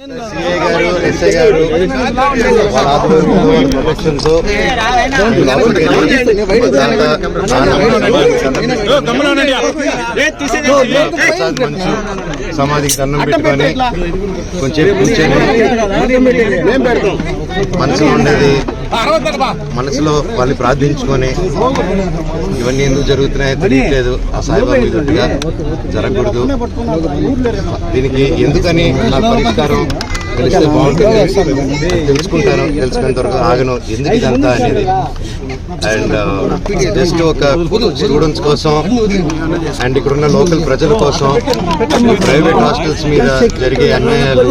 CI గారు SI గారు వాళ్ళ ఆధ్వర్యంలో ప్రొటెక్షన్తో మంచు సమాధికి దండం పెట్టుకొని కొంచెం మనసులో ఉండేది మనసులో వాళ్ళని ప్రార్థించుకొని ఇవన్నీ ఎందుకు జరుగుతున్నాయో తెలియట్లేదు. ఆ సాయిబాబా మీదుగా జరగకూడదు. దీనికి ఎందుకని నాకు పరిష్కారం తెలిస్తే బాగుంటుంది. తెలుసుకుంటాను, తెలుసుకునేంత వరకు ఆగను ఎందుకు ఇదంతా అనేది. అండ్ జస్ట్ ఒక స్టూడెంట్స్ కోసం అండ్ ఇక్కడున్న లోకల్ ప్రజల కోసం ప్రైవేట్ హాస్టల్స్ మీద జరిగే అన్యాయాలు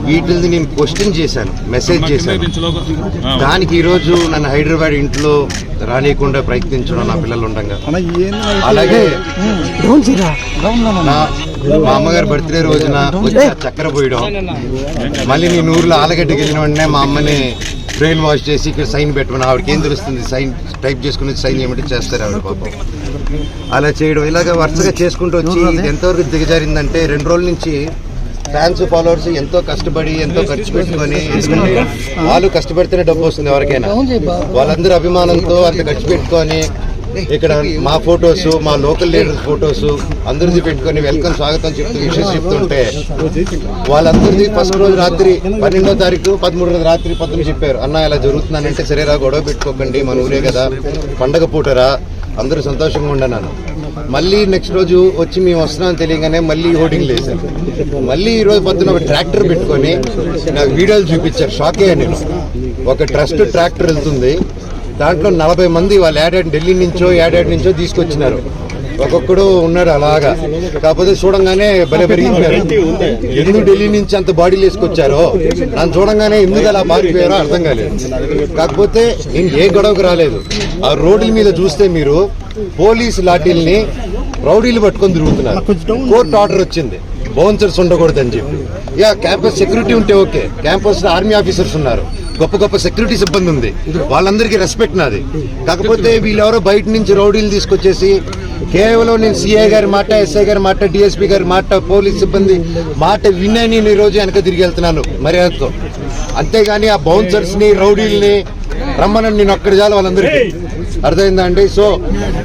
వీటిని నేను క్వశ్చన్ చేశాను, మెసేజ్ చేశాను. దానికి ఈరోజు నన్ను హైదరాబాద్ ఇంట్లో రానియకుండా ప్రయత్నించడం నా పిల్లలు ఉండగా, అలాగే మా అమ్మగారు బర్త్డే రోజున వచ్చి చక్కెర పోయడం, మళ్ళీ నేను ఊర్లో ఆలగడ్డకి వెళ్ళిన వెంటనే మా అమ్మని బ్రెయిన్ వాష్ చేసి ఇక్కడ సైన్ పెట్టమని, ఆవిడకి ఏం తెలుస్తుంది సైన్ టైప్ చేసుకుని సైన్ చేయమంటే చేస్తారు ఆవిడ పాపం. అలా చేయడం ఇలాగ వరుసగా చేసుకుంటూ వచ్చి ఇది ఎంతవరకు దిగజారిందంటే 2 రోజుల నుంచి ఫ్యాన్స్ ఫాలోవర్స్ ఎంతో కష్టపడి ఎంతో ఖర్చు పెట్టుకొని, ఎందుకంటే వాళ్ళు కష్టపడితేనే డబ్బు వస్తుంది ఎవరికైనా, వాళ్ళందరూ అభిమానంతో అంత ఖర్చు పెట్టుకొని ఇక్కడ మా ఫొటోస్ మా లోకల్ లీడర్స్ ఫొటోస్ అందరిది పెట్టుకొని వెల్కమ్ స్వాగతం చెప్తూ విషయం చెప్తుంటే వాళ్ళందరిది ఫస్ట్ రోజు రాత్రి 12వ తారీఖు 13వ రాత్రి 19 చెప్పారు, అన్న ఇలా జరుగుతుందనంటే సరేరా గొడవ పెట్టుకోకండి మన ఊరే కదా పండగ పూటరా అందరూ సంతోషంగా ఉండన్నాను. మళ్ళీ నెక్స్ట్ రోజు వచ్చి మేము వస్తున్నామని తెలియగానే మళ్ళీ హోర్డింగ్లు వేశారు. మళ్ళీ ఈరోజు పొద్దున ఒక ట్రాక్టర్ పెట్టుకొని నాకు వీడియోలు చూపించారు. షాక్ అయ్యాను నేను. ఒక ట్రస్ట్ ట్రాక్టర్ వెళ్తుంది, దాంట్లో 40 మంది వాళ్ళు ఢిల్లీ నుంచో తీసుకొచ్చినారు. ఒక్కొక్కడు ఉన్నాడు అలాగా. కాకపోతే చూడంగానే భలే పెరిగిపోయారు. ఎందుకు ఢిల్లీ నుంచి అంత బాడీలు వేసుకొచ్చారో నన్ను చూడంగానే ఎందుకు అలా మారిపోయారో అర్థం కాలేదు. కాకపోతే నేను ఏ గొడవకు రాలేదు. ఆ రోడ్ల మీద చూస్తే మీరు పోలీసు లాఠీల్ని రౌడీలు పట్టుకొని తిరుగుతున్నారు. కోర్టు ఆర్డర్ వచ్చింది బౌన్సర్స్ ఉండకూడదని చెప్పి. క్యాంపస్ సెక్యూరిటీ ఉంటే ఓకే, క్యాంపస్ లో ఆర్మీ ఆఫీసర్స్ ఉన్నారు, గొప్ప గొప్ప సెక్యూరిటీ సిబ్బంది ఉంది, వాళ్ళందరికీ రెస్పెక్ట్ నాది. కాకపోతే వీళ్ళెవరో బయట నుంచి రౌడీలు తీసుకొచ్చేసి కేవలం నేను సిఐ గారి మాట, ఎస్ఐ గారి మాట, డిఎస్పీ గారి మాట, పోలీస్ సిబ్బంది మాట వినే నేను ఈ రోజు వెనక తిరిగి వెళ్తున్నాను మర్యాదతో. అంతేగాని ఆ బౌన్సర్స్ ని రౌడీల్ని రమ్మనని నేను ఒక్కడి చాలు వాళ్ళందరికీ. అర్థమైందా అండి? సో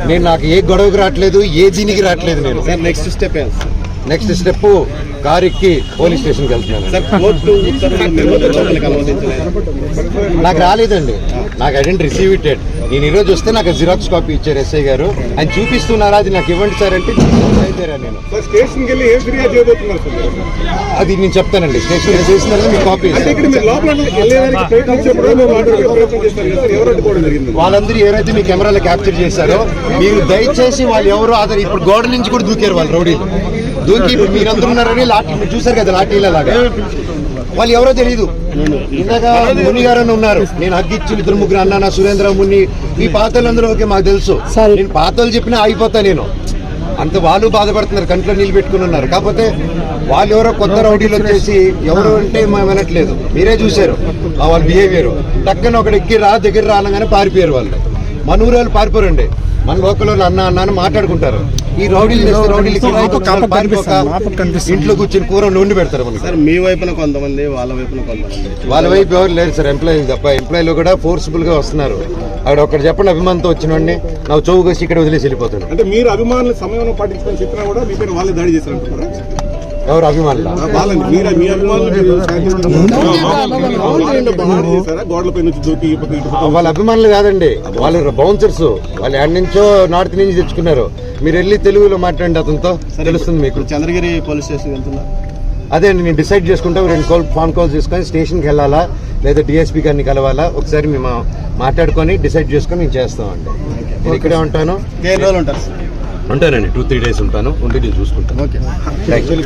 నేను నాకు ఏ గొడవకు రావట్లేదు, ఏ దీనికి రావట్లేదు. నేను నెక్స్ట్ స్టెప్ కారు ఎక్కి పోలీస్ స్టేషన్కి వెళ్తున్నాను. నాకు రాలేదండి, నాకు ఐ డెంట్ రిసీవ్ ఇట్. నేను ఈరోజు వస్తే నాకు జిరాక్స్ కాపీ ఇచ్చారు ఎస్ఐ గారు. ఆయన చూపిస్తున్నారా అది నాకు ఇవ్వండి సార్ అంటే నేను అది నేను చెప్తానండి. స్టేషన్ చేసిన మీకు కాపీ వాళ్ళందరూ ఎవరైతే మీ కెమెరాలో క్యాప్చర్ చేశారో మీరు దయచేసి వాళ్ళు ఎవరో ఆధార్ ఇప్పుడు గోడ నుంచి కూడా దూకారు వాళ్ళు రౌడీలు. దూకి మీరందరూ ఉన్నారని లాఠీ చూసారు కదా లాఠీలలాగా, వాళ్ళు ఎవరో తెలియదు. ఇందాక ముని గారు ఉన్నారు, నేను హగ్గిచ్చి 2-3 అన్నా సురేంద్ర ముని ఈ పాతలందరూ ఓకే మాకు తెలుసు. నేను పాతలు చెప్పినా ఆగిపోతా నేను. అంత వాళ్ళు బాధపడుతున్నారు, కంట్లో నీళ్ళు పెట్టుకుని ఉన్నారు. కాకపోతే వాళ్ళు ఎవరో కొత్త రౌడీలు వచ్చేసి ఎవరు అంటే వినట్లేదు. మీరే చూశారు వాళ్ళ బిహేవియర్. టక్కన ఒకటి ఎక్కి దగ్గర రానగానే పారిపోయారు వాళ్ళు. మన ఊరు వాళ్ళు పారిపోరండి, మన లోకల్ వాళ్ళు అన్న అని మాట్లాడుకుంటారు. ఈ రౌడీలు ఇంట్లో కూర్చొని కూర వండి పెడతారు మనకి. మీ వైపున కొంతమంది, వాళ్ళ వైపున కొంతమంది. వాళ్ళ వైపు ఎవరు లేరు సార్, ఎంప్లాయీలు తప్ప. ఎంప్లాయీలు కూడా ఫోర్స్ఫుల్ గా వస్తున్నారు. అక్కడ ఒకటి చెప్పండి, అభిమానంతో వచ్చిన వాడిని నాకు చౌక వచ్చి ఇక్కడ వదిలేసి వెళ్ళిపోతాను. అంటే మీరు అభిమానులు సమయంలో పాటించుకొని చెప్పినా కూడా మీ పైన వాళ్ళే దాడి చేశారంటున్నారా? ఎవరు అభిమానులు? వాళ్ళ అభిమానులు కాదండి, వాళ్ళు బౌన్సర్స్. వాళ్ళు ఎక్కడి నుంచో నార్త్ నుంచి తెచ్చుకున్నారు. మీరు వెళ్ళి తెలుగులో మాట్లాడండి, అతనితో తెలుస్తుంది మీకు. చంద్రగిరి పోలీస్ స్టేషన్ వెళ్తున్నా అదే నేను డిసైడ్ చేసుకుంటా. 2 ఫోన్ కాల్స్ తీసుకొని స్టేషన్కి వెళ్ళాలా లేదా డిఎస్పీ గారిని కలవాలా ఒకసారి మేము మాట్లాడుకొని డిసైడ్ చేసుకొని మేము చేస్తామండి. నేను ఇక్కడే ఉంటాను. ఉంటానండి, 2-3 డేస్ ఉంటాను. ఉండి నేను చూసుకుంటాను. Okay, thank you.